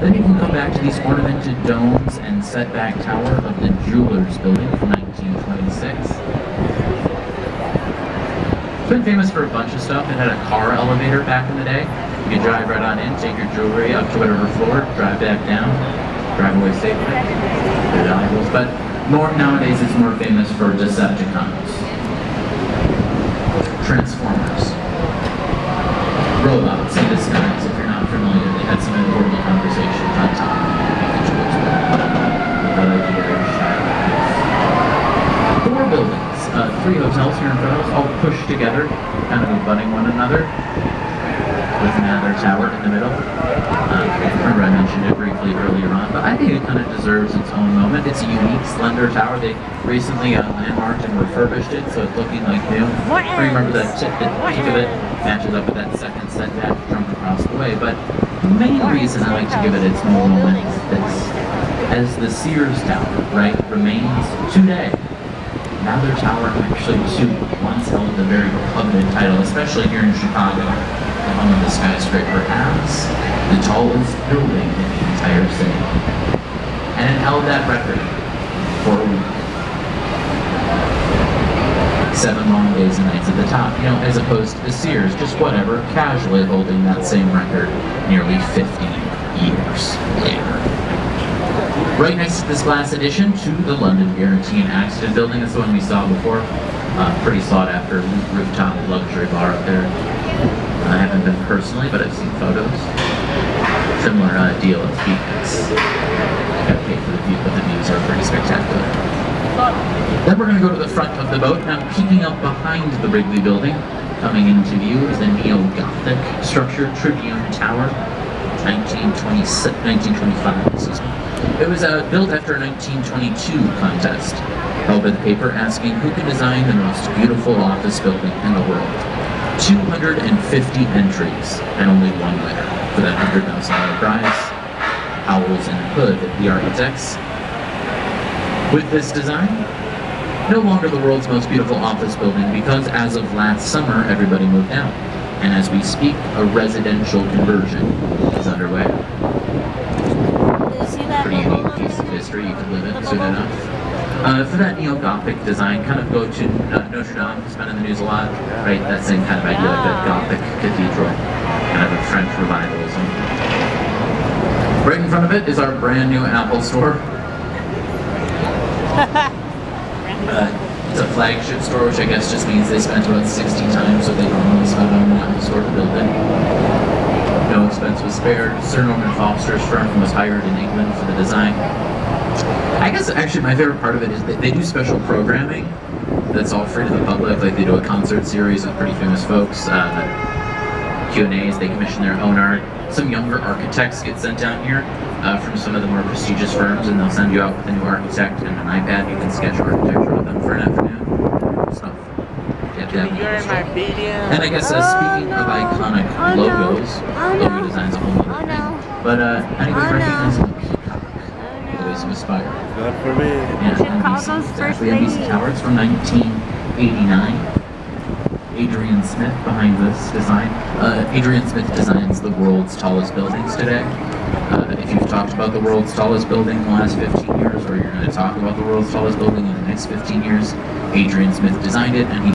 Then you can come back to these ornamented domes and setback tower of the Jewelers Building from 1926. It's been famous for a bunch of stuff. It had a car elevator back in the day. You could drive right on in, take your jewelry up to whatever floor, drive back down, drive away safely. They're valuables, but nowadays it's more famous for Decepticons, Transformers, robots in disguise. If you're not familiar, they had some important conversations on top of the 4 buildings, 3 hotels here in front of us, all pushed together, kind of abutting one another, with another tower in the middle. Remember I mentioned it briefly earlier on, but I think it kind of deserves its own moment. It's a unique, slender tower. They recently landmarked and refurbished it, so it's looking like new. Remember that the peak of it matches up with that second setback jump across the way, but the main reason I like to give it its own moment is this. As the Sears Tower, right, remains today, Mather Tower actually too once held the very coveted title, especially here in Chicago, the home of the skyscraper, as the tallest building in the entire city. And it held that record for a week. 7 long days and nights at the top, you know, as opposed to the Sears, just whatever, casually holding that same record nearly 50 years later. Right next to this glass addition to the London Guarantee and Accident Building, that's the one we saw before. Pretty sought after rooftop luxury bar up there. I haven't been personally, but I've seen photos. Similar deal of peaks. Gotta pay for the view, but the views are pretty spectacular. Then we're going to go to the front of the boat. Now, peeking up behind the Wrigley Building, coming into view is the neo-Gothic structure, Tribune Tower, 1925. Excuse me. It was built after a 1922 contest held by the paper asking who can design the most beautiful office building in the world. 250 entries and only one winner for that $100,000 prize. Howells and Hood, the architects. With this design, no longer the world's most beautiful office building because as of last summer, everybody moved out. And as we speak, a residential conversion is underway. Pretty unique piece of history you can live in soon enough. For that neo-Gothic design, kind of go to Notre Dame, it's been in the news a lot, right? That same kind of idea, like that Gothic cathedral, kind of a French revivalism. Right in front of it is our brand new Apple store. It's a flagship store, which I guess just means they spent about 60 times what they normally spent on an Apple store to build it. No expense was spared. Sir Norman Foster's firm was hired in England for the design. I guess actually my favorite part of it is that they do special programming that's all free to the public. Like they do a concert series with pretty famous folks, Q&As, they commission their own art. Some younger architects get sent down here from some of the more prestigious firms, and they'll send you out with a new architect and an iPad. You can sketch architecture with them for an afternoon. Stuff. And I guess speaking of iconic logos, logo design's a whole other thing. But anybody recognize the Peacock? Always inspired. Not for me. Yeah, Chicago's first lady. NBC Tower. It's from 1989. Adrian Smith behind this design. Adrian Smith designs the world's tallest buildings today. If you've talked about the world's tallest building in the last 15 years, or you're going to talk about the world's tallest building in the next 15 years, Adrian Smith designed it, and he